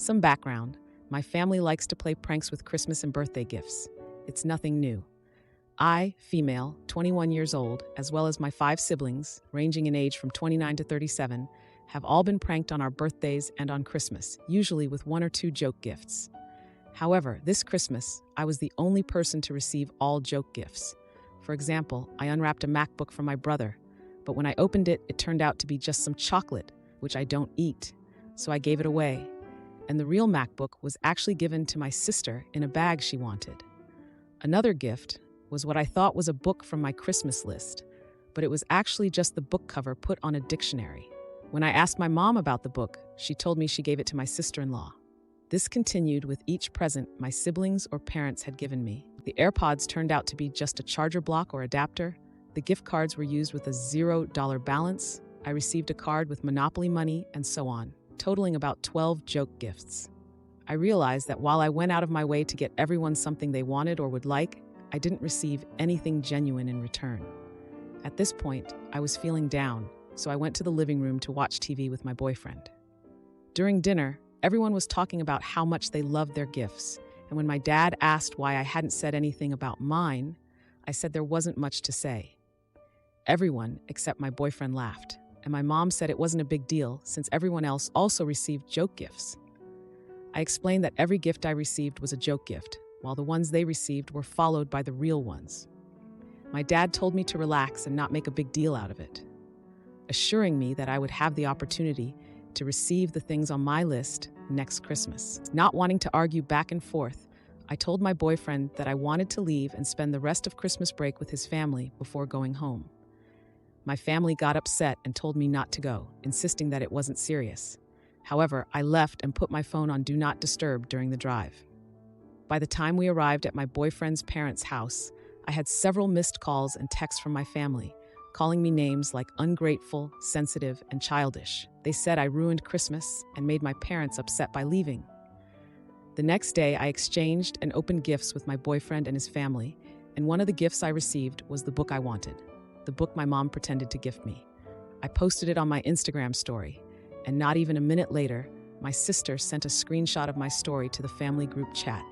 Some background. My family likes to play pranks with Christmas and birthday gifts. It's nothing new. I, female, 21 years old, as well as my 5 siblings, ranging in age from 29 to 37, have all been pranked on our birthdays and on Christmas, usually with 1 or 2 joke gifts. However, this Christmas, I was the only person to receive all joke gifts. For example, I unwrapped a MacBook from my brother, but when I opened it, it turned out to be just some chocolate, which I don't eat, so I gave it away. And the real MacBook was actually given to my sister in a bag she wanted. Another gift was what I thought was a book from my Christmas list, but it was actually just the book cover put on a dictionary. When I asked my mom about the book, she told me she gave it to my sister-in-law. This continued with each present my siblings or parents had given me. The AirPods turned out to be just a charger block or adapter. The gift cards were used with a $0 balance. I received a card with Monopoly money, and so on, totaling about 12 joke gifts. I realized that while I went out of my way to get everyone something they wanted or would like, I didn't receive anything genuine in return. At this point, I was feeling down, so I went to the living room to watch TV with my boyfriend. During dinner, everyone was talking about how much they loved their gifts, and when my dad asked why I hadn't said anything about mine, I said there wasn't much to say. Everyone, except my boyfriend, laughed, and my mom said it wasn't a big deal since everyone else also received joke gifts. I explained that every gift I received was a joke gift, while the ones they received were followed by the real ones. My dad told me to relax and not make a big deal out of it, assuring me that I would have the opportunity to receive the things on my list next Christmas. Not wanting to argue back and forth, I told my boyfriend that I wanted to leave and spend the rest of Christmas break with his family before going home. My family got upset and told me not to go, insisting that it wasn't serious. However, I left and put my phone on Do Not Disturb during the drive. By the time we arrived at my boyfriend's parents' house, I had several missed calls and texts from my family, calling me names like ungrateful, sensitive, and childish. They said I ruined Christmas and made my parents upset by leaving. The next day, I exchanged and opened gifts with my boyfriend and his family, and one of the gifts I received was the book I wanted, the book my mom pretended to gift me. I posted it on my Instagram story, and not even a minute later, my sister sent a screenshot of my story to the family group chat.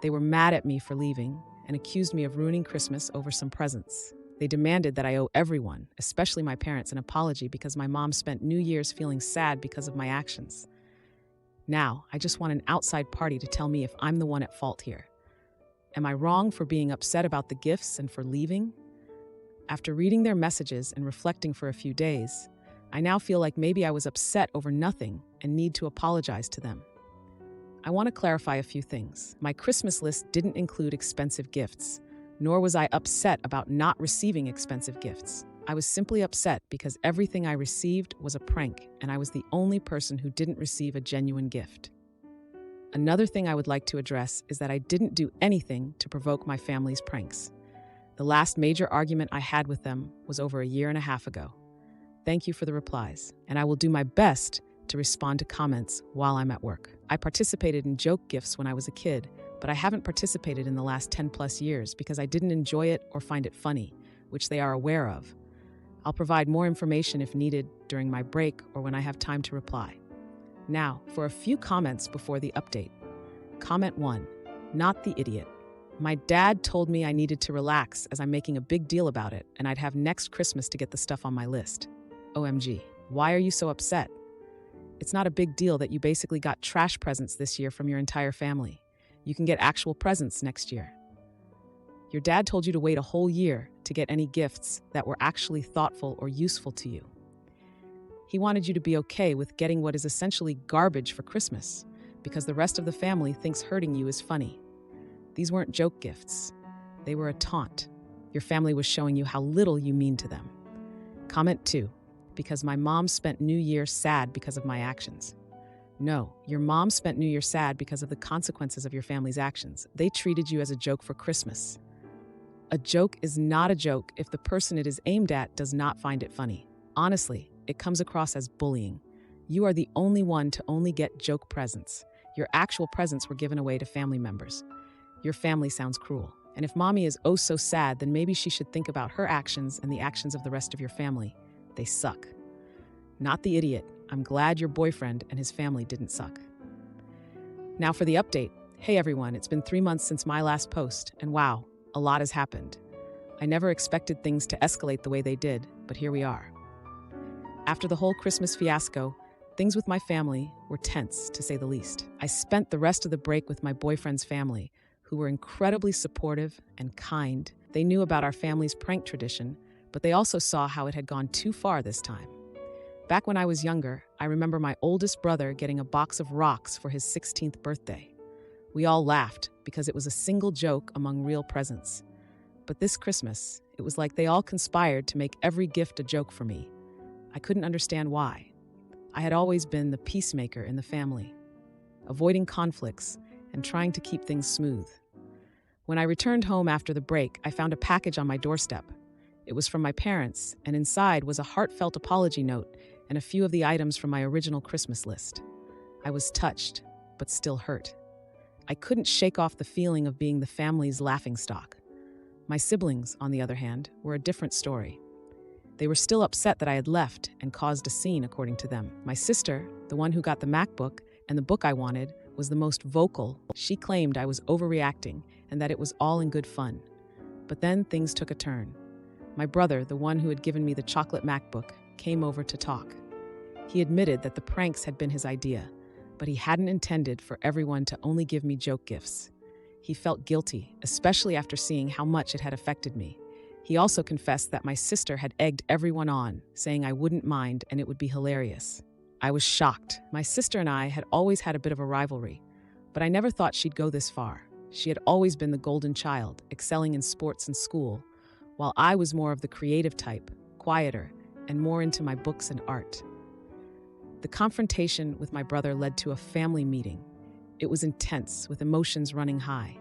They were mad at me for leaving and accused me of ruining Christmas over some presents. They demanded that I owe everyone, especially my parents, an apology because my mom spent New Year's feeling sad because of my actions. Now, I just want an outside party to tell me if I'm the one at fault here. Am I wrong for being upset about the gifts and for leaving? After reading their messages and reflecting for a few days, I now feel like maybe I was upset over nothing and need to apologize to them. I want to clarify a few things. My Christmas list didn't include expensive gifts, nor was I upset about not receiving expensive gifts. I was simply upset because everything I received was a prank, and I was the only person who didn't receive a genuine gift. Another thing I would like to address is that I didn't do anything to provoke my family's pranks. The last major argument I had with them was over a year and a half ago. Thank you for the replies, and I will do my best to respond to comments while I'm at work. I participated in joke gifts when I was a kid, but I haven't participated in the last 10+ years because I didn't enjoy it or find it funny, which they are aware of. I'll provide more information if needed during my break or when I have time to reply. Now, for a few comments before the update. Comment 1. Not the idiot. My dad told me I needed to relax as I'm making a big deal about it, and I'd have next Christmas to get the stuff on my list. OMG, why are you so upset? It's not a big deal that you basically got trash presents this year from your entire family. You can get actual presents next year. Your dad told you to wait a whole year to get any gifts that were actually thoughtful or useful to you. He wanted you to be okay with getting what is essentially garbage for Christmas because the rest of the family thinks hurting you is funny. These weren't joke gifts. They were a taunt. Your family was showing you how little you mean to them. Comment 2. Because my mom spent New Year sad because of my actions. No, your mom spent New Year sad because of the consequences of your family's actions. They treated you as a joke for Christmas. A joke is not a joke if the person it is aimed at does not find it funny. Honestly, it comes across as bullying. You are the only one to only get joke presents. Your actual presents were given away to family members. Your family sounds cruel. And if mommy is oh so sad, then maybe she should think about her actions and the actions of the rest of your family. They suck. Not the idiot. I'm glad your boyfriend and his family didn't suck. Now for the update. Hey everyone, it's been 3 months since my last post, and wow, a lot has happened. I never expected things to escalate the way they did, but here we are. After the whole Christmas fiasco, things with my family were tense, to say the least. I spent the rest of the break with my boyfriend's family, who were incredibly supportive and kind. They knew about our family's prank tradition, but they also saw how it had gone too far this time. Back when I was younger, I remember my oldest brother getting a box of rocks for his 16th birthday. We all laughed because it was a single joke among real presents. But this Christmas, it was like they all conspired to make every gift a joke for me. I couldn't understand why. I had always been the peacemaker in the family, avoiding conflicts and trying to keep things smooth. When I returned home after the break, I found a package on my doorstep. It was from my parents, and inside was a heartfelt apology note and a few of the items from my original Christmas list. I was touched, but still hurt. I couldn't shake off the feeling of being the family's laughingstock. My siblings, on the other hand, were a different story. They were still upset that I had left and caused a scene, according to them. My sister, the one who got the MacBook and the book I wanted, was the most vocal. She claimed I was overreacting and that it was all in good fun. But then things took a turn. My brother, the one who had given me the chocolate MacBook, came over to talk. He admitted that the pranks had been his idea, but he hadn't intended for everyone to only give me joke gifts. He felt guilty, especially after seeing how much it had affected me. He also confessed that my sister had egged everyone on, saying I wouldn't mind and it would be hilarious. I was shocked. My sister and I had always had a bit of a rivalry, but I never thought she'd go this far. She had always been the golden child, excelling in sports and school, while I was more of the creative type, quieter, and more into my books and art. The confrontation with my brother led to a family meeting. It was intense, with emotions running high.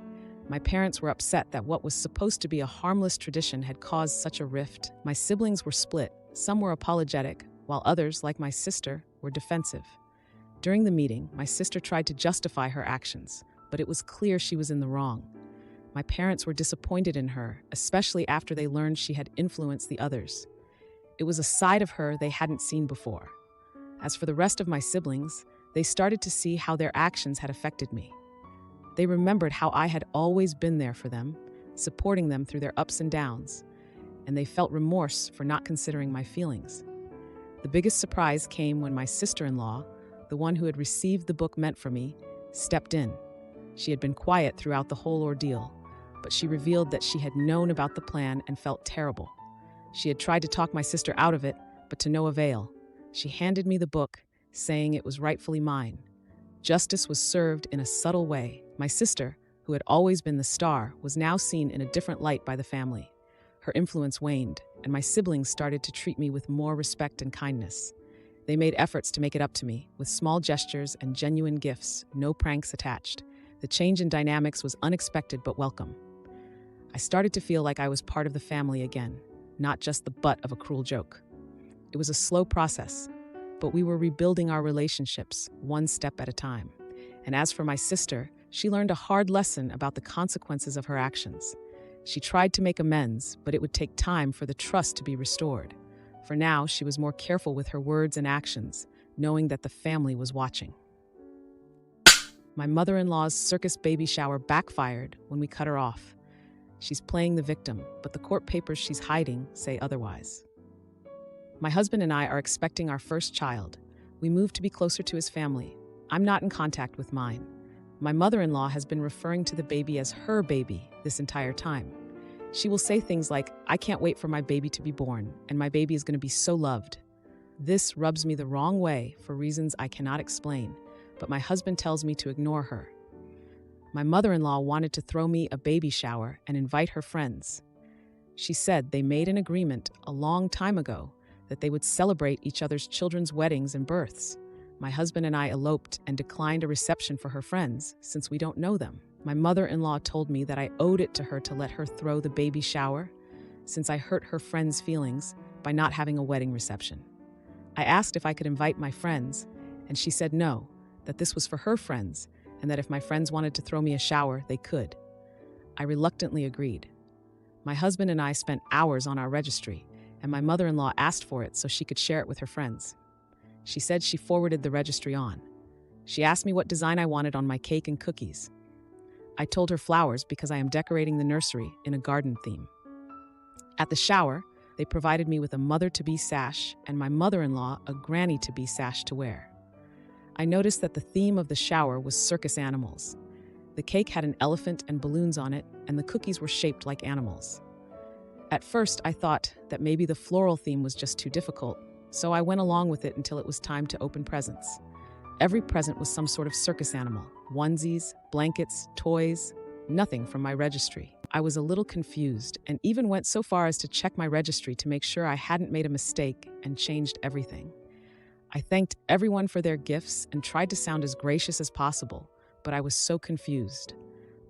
My parents were upset that what was supposed to be a harmless tradition had caused such a rift. My siblings were split. Some were apologetic, while others, like my sister, were defensive. During the meeting, my sister tried to justify her actions, but it was clear she was in the wrong. My parents were disappointed in her, especially after they learned she had influenced the others. It was a side of her they hadn't seen before. As for the rest of my siblings, they started to see how their actions had affected me. They remembered how I had always been there for them, supporting them through their ups and downs, and they felt remorse for not considering my feelings. The biggest surprise came when my sister-in-law, the one who had received the book meant for me, stepped in. She had been quiet throughout the whole ordeal, but she revealed that she had known about the plan and felt terrible. She had tried to talk my sister out of it, but to no avail. She handed me the book, saying it was rightfully mine. Justice was served in a subtle way. My sister, who had always been the star, was now seen in a different light by the family. Her influence waned, and my siblings started to treat me with more respect and kindness. They made efforts to make it up to me, with small gestures and genuine gifts, no pranks attached. The change in dynamics was unexpected but welcome. I started to feel like I was part of the family again, not just the butt of a cruel joke. It was a slow process, but we were rebuilding our relationships one step at a time. And as for my sister, she learned a hard lesson about the consequences of her actions. She tried to make amends, but it would take time for the trust to be restored. For now, she was more careful with her words and actions, knowing that the family was watching. My mother-in-law's circus baby shower backfired when we cut her off. She's playing the victim, but the court papers she's hiding say otherwise. My husband and I are expecting our first child. We moved to be closer to his family. I'm not in contact with mine. My mother-in-law has been referring to the baby as her baby this entire time. She will say things like, "I can't wait for my baby to be born, and my baby is going to be so loved." This rubs me the wrong way for reasons I cannot explain, but my husband tells me to ignore her. My mother-in-law wanted to throw me a baby shower and invite her friends. She said they made an agreement a long time ago that they would celebrate each other's children's weddings and births. My husband and I eloped and declined a reception for her friends since we don't know them. My mother-in-law told me that I owed it to her to let her throw the baby shower since I hurt her friends' feelings by not having a wedding reception. I asked if I could invite my friends, and she said no, that this was for her friends, and that if my friends wanted to throw me a shower, they could. I reluctantly agreed. My husband and I spent hours on our registry, and my mother-in-law asked for it so she could share it with her friends. She said she forwarded the registry on. She asked me what design I wanted on my cake and cookies. I told her flowers because I am decorating the nursery in a garden theme. At the shower, they provided me with a mother-to-be sash and my mother-in-law a granny-to-be sash to wear. I noticed that the theme of the shower was circus animals. The cake had an elephant and balloons on it, and the cookies were shaped like animals. At first, I thought that maybe the floral theme was just too difficult, so I went along with it until it was time to open presents. Every present was some sort of circus animal: onesies, blankets, toys, nothing from my registry. I was a little confused and even went so far as to check my registry to make sure I hadn't made a mistake and changed everything. I thanked everyone for their gifts and tried to sound as gracious as possible, but I was so confused.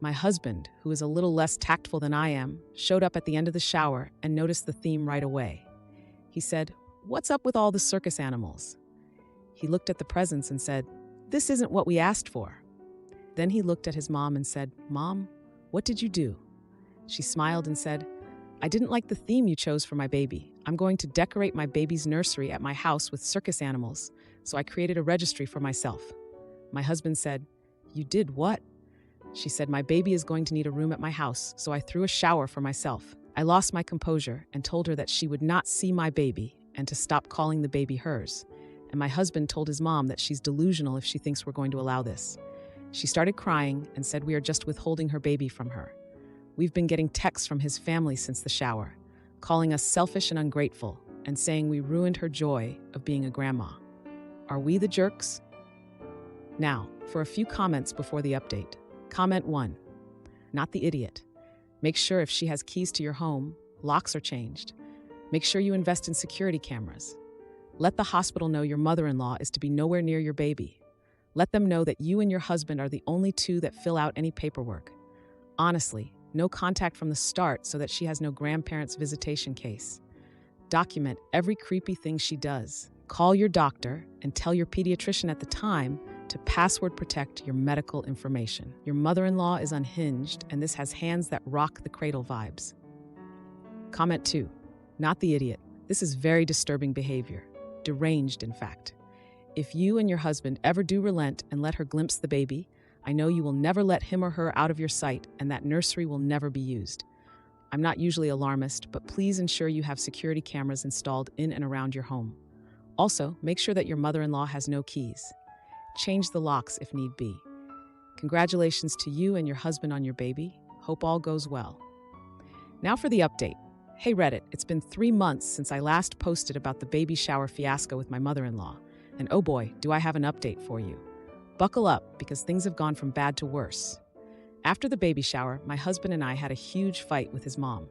My husband, who is a little less tactful than I am, showed up at the end of the shower and noticed the theme right away. He said, "What's up with all the circus animals?" He looked at the presents and said, "This isn't what we asked for." Then he looked at his mom and said, "Mom, what did you do?" She smiled and said, "I didn't like the theme you chose for my baby. I'm going to decorate my baby's nursery at my house with circus animals, so I created a registry for myself." My husband said, "You did what?" She said, "My baby is going to need a room at my house, so I threw a shower for myself." I lost my composure and told her that she would not see my baby and to stop calling the baby hers. And my husband told his mom that she's delusional if she thinks we're going to allow this. She started crying and said we are just withholding her baby from her. We've been getting texts from his family since the shower, calling us selfish and ungrateful, and saying we ruined her joy of being a grandma. Are we the jerks? Now, for a few comments before the update. Comment 1. Not the idiot. Make sure if she has keys to your home, locks are changed. Make sure you invest in security cameras. Let the hospital know your mother-in-law is to be nowhere near your baby. Let them know that you and your husband are the only two that fill out any paperwork. Honestly, no contact from the start so that she has no grandparents' visitation case. Document every creepy thing she does. Call your doctor and tell your pediatrician at the time to password protect your medical information. Your mother-in-law is unhinged, and this has hands that rock the cradle vibes. Comment 2. Not the idiot. This is very disturbing behavior. Deranged, in fact. If you and your husband ever do relent and let her glimpse the baby, I know you will never let him or her out of your sight, and that nursery will never be used. I'm not usually alarmist, but please ensure you have security cameras installed in and around your home. Also, make sure that your mother-in-law has no keys. Change the locks if need be. Congratulations to you and your husband on your baby. Hope all goes well. Now for the update. Hey Reddit, it's been 3 months since I last posted about the baby shower fiasco with my mother-in-law. And oh boy, do I have an update for you. Buckle up, because things have gone from bad to worse. After the baby shower, my husband and I had a huge fight with his mom.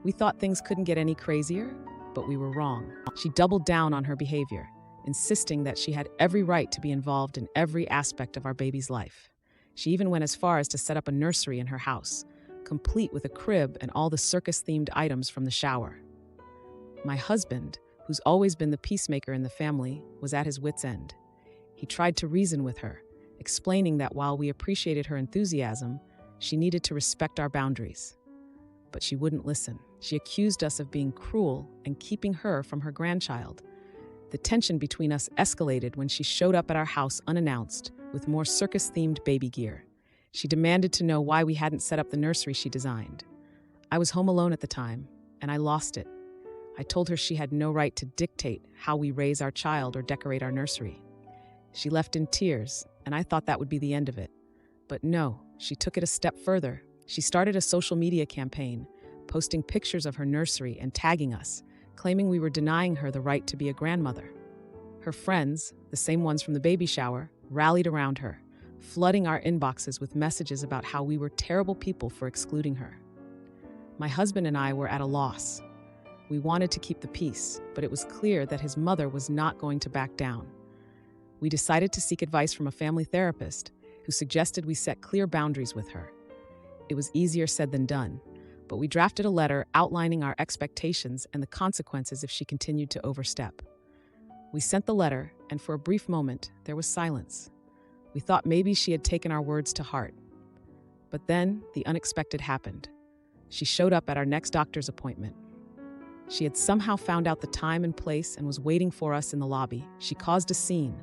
We thought things couldn't get any crazier, but we were wrong. She doubled down on her behavior, insisting that she had every right to be involved in every aspect of our baby's life. She even went as far as to set up a nursery in her house, complete with a crib and all the circus-themed items from the shower. My husband, who's always been the peacemaker in the family, was at his wit's end. He tried to reason with her, explaining that while we appreciated her enthusiasm, she needed to respect our boundaries. But she wouldn't listen. She accused us of being cruel and keeping her from her grandchild. The tension between us escalated when she showed up at our house unannounced with more circus-themed baby gear. She demanded to know why we hadn't set up the nursery she designed. I was home alone at the time, and I lost it. I told her she had no right to dictate how we raise our child or decorate our nursery. She left in tears, and I thought that would be the end of it. But no, she took it a step further. She started a social media campaign, posting pictures of her nursery and tagging us, claiming we were denying her the right to be a grandmother. Her friends, the same ones from the baby shower, rallied around her, flooding our inboxes with messages about how we were terrible people for excluding her. My husband and I were at a loss. We wanted to keep the peace, but it was clear that his mother was not going to back down. We decided to seek advice from a family therapist who suggested we set clear boundaries with her. It was easier said than done, but we drafted a letter outlining our expectations and the consequences if she continued to overstep. We sent the letter, and for a brief moment, there was silence. We thought maybe she had taken our words to heart. But then, the unexpected happened. She showed up at our next doctor's appointment. She had somehow found out the time and place and was waiting for us in the lobby. She caused a scene,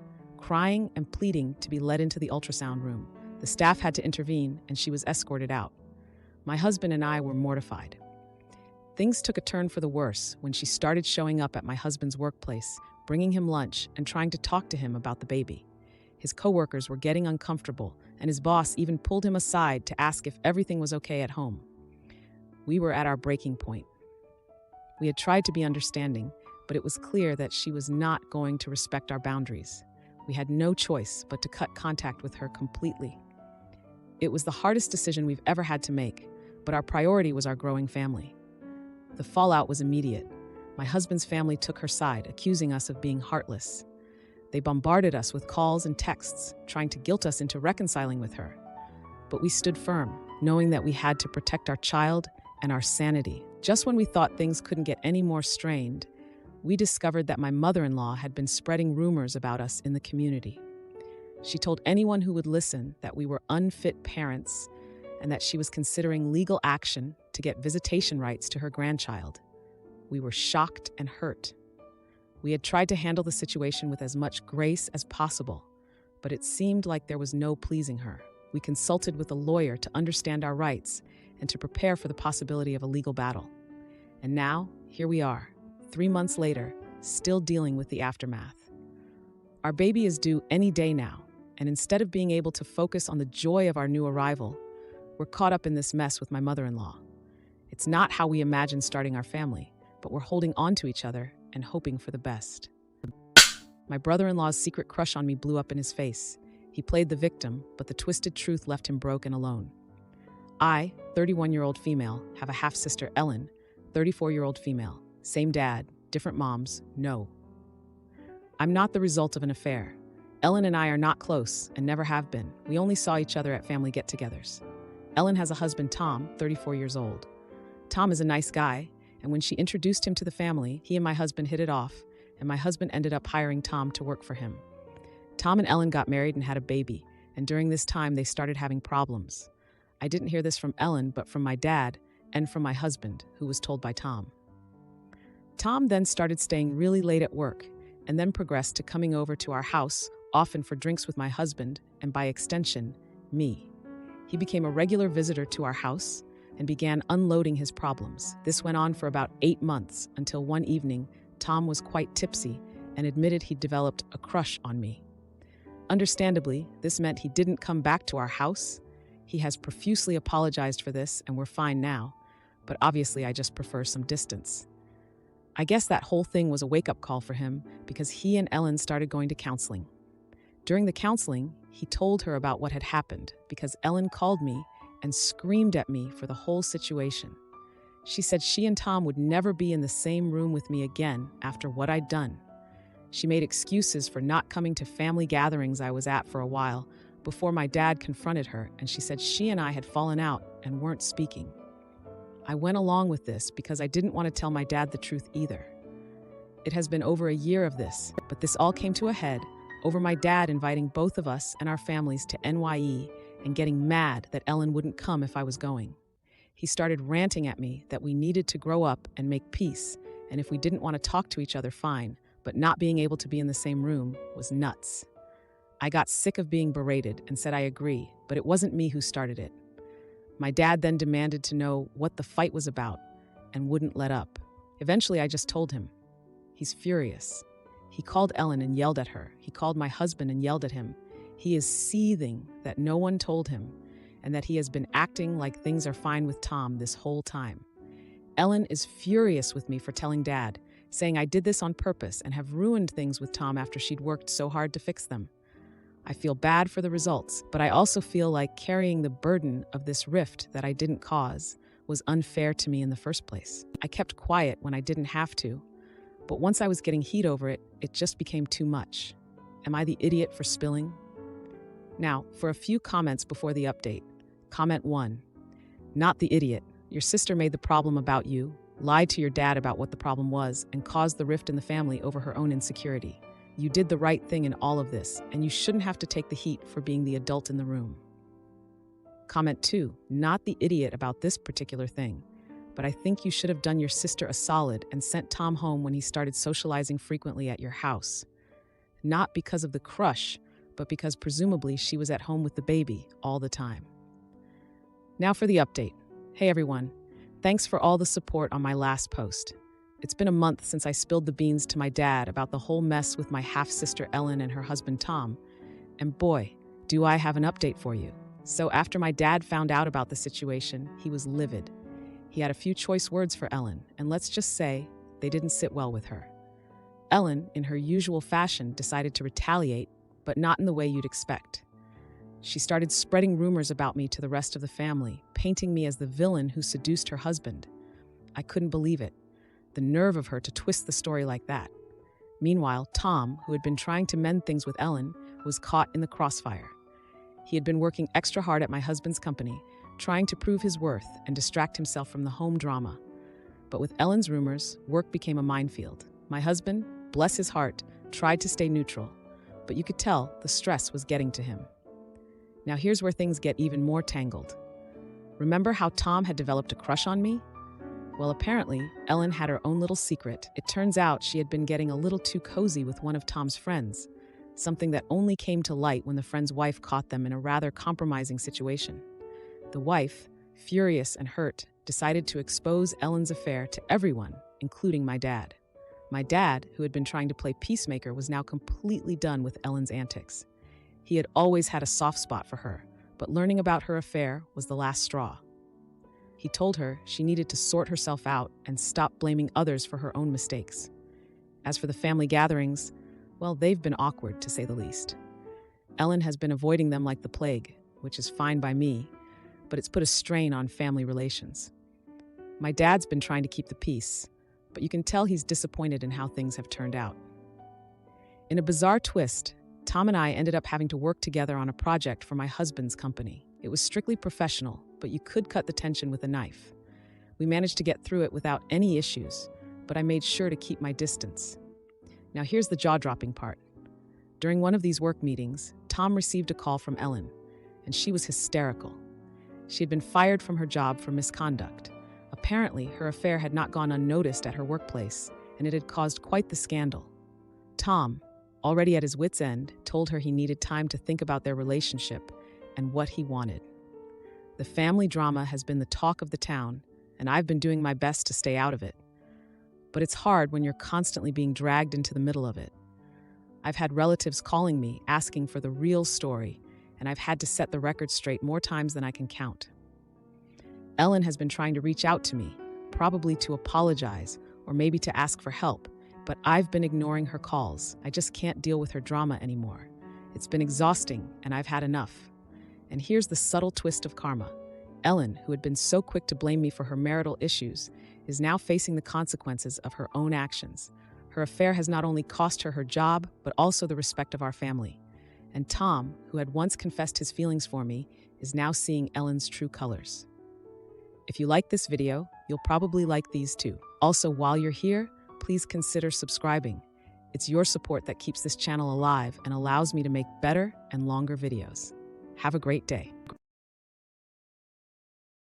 crying and pleading to be led into the ultrasound room. The staff had to intervene, and she was escorted out. My husband and I were mortified. Things took a turn for the worse when she started showing up at my husband's workplace, bringing him lunch and trying to talk to him about the baby. His coworkers were getting uncomfortable, and his boss even pulled him aside to ask if everything was okay at home. We were at our breaking point. We had tried to be understanding, but it was clear that she was not going to respect our boundaries. We had no choice but to cut contact with her completely. It was the hardest decision we've ever had to make, but our priority was our growing family. The fallout was immediate. My husband's family took her side, accusing us of being heartless. They bombarded us with calls and texts, trying to guilt us into reconciling with her. But we stood firm, knowing that we had to protect our child and our sanity. Just when we thought things couldn't get any more strained, we discovered that my mother-in-law had been spreading rumors about us in the community. She told anyone who would listen that we were unfit parents and that she was considering legal action to get visitation rights to her grandchild. We were shocked and hurt. We had tried to handle the situation with as much grace as possible, but it seemed like there was no pleasing her. We consulted with a lawyer to understand our rights and to prepare for the possibility of a legal battle. And now, here we are, 3 months later, still dealing with the aftermath. Our baby is due any day now, and instead of being able to focus on the joy of our new arrival, we're caught up in this mess with my mother-in-law. It's not how we imagined starting our family, but we're holding on to each other and hoping for the best. My brother-in-law's secret crush on me blew up in his face. He played the victim, but the twisted truth left him broke and alone. I, 31-year-old female, have a half-sister, Ellen, 34-year-old female. Same dad, different moms, no. I'm not the result of an affair. Ellen and I are not close and never have been. We only saw each other at family get-togethers. Ellen has a husband, Tom, 34 years old. Tom is a nice guy, and when she introduced him to the family, he and my husband hit it off, and my husband ended up hiring Tom to work for him. Tom and Ellen got married and had a baby, and during this time they started having problems. I didn't hear this from Ellen, but from my dad and from my husband, who was told by Tom. Tom then started staying really late at work, and then progressed to coming over to our house, often for drinks with my husband, and by extension, me. He became a regular visitor to our house and began unloading his problems. This went on for about 8 months until one evening, Tom was quite tipsy and admitted he'd developed a crush on me. Understandably, this meant he didn't come back to our house. He has profusely apologized for this, and we're fine now, but obviously I just prefer some distance. I guess that whole thing was a wake-up call for him because he and Ellen started going to counseling. During the counseling, he told her about what had happened because Ellen called me and screamed at me for the whole situation. She said she and Tom would never be in the same room with me again after what I'd done. She made excuses for not coming to family gatherings I was at for a while before my dad confronted her, and she said she and I had fallen out and weren't speaking. I went along with this because I didn't want to tell my dad the truth either. It has been over a year of this, but this all came to a head over my dad inviting both of us and our families to NYE and getting mad that Ellen wouldn't come if I was going. He started ranting at me that we needed to grow up and make peace, and if we didn't want to talk to each other, fine, but not being able to be in the same room was nuts. I got sick of being berated and said I agree, but it wasn't me who started it. My dad then demanded to know what the fight was about and wouldn't let up. Eventually, I just told him. He's furious. He called Ellen and yelled at her. He called my husband and yelled at him. He is seething that no one told him and that he has been acting like things are fine with Tom this whole time. Ellen is furious with me for telling Dad, saying I did this on purpose and have ruined things with Tom after she'd worked so hard to fix them. I feel bad for the results, but I also feel like carrying the burden of this rift that I didn't cause was unfair to me in the first place. I kept quiet when I didn't have to, but once I was getting heat over it, it just became too much. Am I the idiot for spilling? Now, for a few comments before the update. Comment 1. Not the idiot. Your sister made the problem about you, lied to your dad about what the problem was, and caused the rift in the family over her own insecurity. You did the right thing in all of this, and you shouldn't have to take the heat for being the adult in the room. Comment 2. Not the idiot about this particular thing, but I think you should have done your sister a solid and sent Tom home when he started socializing frequently at your house. not because of the crush, but because presumably she was at home with the baby all the time. Now for the update. Hey everyone, thanks for all the support on my last post. It's been a month since I spilled the beans to my dad about the whole mess with my half-sister Ellen and her husband Tom, and boy, do I have an update for you. So after my dad found out about the situation, he was livid. He had a few choice words for Ellen, and let's just say they didn't sit well with her. Ellen, in her usual fashion, decided to retaliate, but not in the way you'd expect. She started spreading rumors about me to the rest of the family, painting me as the villain who seduced her husband. I couldn't believe it. The nerve of her to twist the story like that. Meanwhile, Tom, who had been trying to mend things with Ellen, was caught in the crossfire. He had been working extra hard at my husband's company, trying to prove his worth and distract himself from the home drama. But with Ellen's rumors, work became a minefield. My husband, bless his heart, tried to stay neutral, but you could tell the stress was getting to him. Now here's where things get even more tangled. Remember how Tom had developed a crush on me? Well, apparently, Ellen had her own little secret. It turns out she had been getting a little too cozy with one of Tom's friends, something that only came to light when the friend's wife caught them in a rather compromising situation. The wife, furious and hurt, decided to expose Ellen's affair to everyone, including my dad. My dad, who had been trying to play peacemaker, was now completely done with Ellen's antics. He had always had a soft spot for her, but learning about her affair was the last straw. He told her she needed to sort herself out and stop blaming others for her own mistakes. As for the family gatherings, well, they've been awkward, to say the least. Ellen has been avoiding them like the plague, which is fine by me, but it's put a strain on family relations. My dad's been trying to keep the peace, but you can tell he's disappointed in how things have turned out. In a bizarre twist, Tom and I ended up having to work together on a project for my husband's company. It was strictly professional, but you could cut the tension with a knife. We managed to get through it without any issues, but I made sure to keep my distance. Now here's the jaw-dropping part. During one of these work meetings, Tom received a call from Ellen, and she was hysterical. She had been fired from her job for misconduct. Apparently, her affair had not gone unnoticed at her workplace, and it had caused quite the scandal. Tom, already at his wit's end, told her he needed time to think about their relationship and what he wanted. The family drama has been the talk of the town, and I've been doing my best to stay out of it. But it's hard when you're constantly being dragged into the middle of it. I've had relatives calling me, asking for the real story, and I've had to set the record straight more times than I can count. Ellen has been trying to reach out to me, probably to apologize or maybe to ask for help, but I've been ignoring her calls. I just can't deal with her drama anymore. It's been exhausting, and I've had enough. And here's the subtle twist of karma. Ellen, who had been so quick to blame me for her marital issues, is now facing the consequences of her own actions. Her affair has not only cost her her job, but also the respect of our family. And Tom, who had once confessed his feelings for me, is now seeing Ellen's true colors. If you like this video, you'll probably like these too. Also, while you're here, please consider subscribing. It's your support that keeps this channel alive and allows me to make better and longer videos. Have a great day.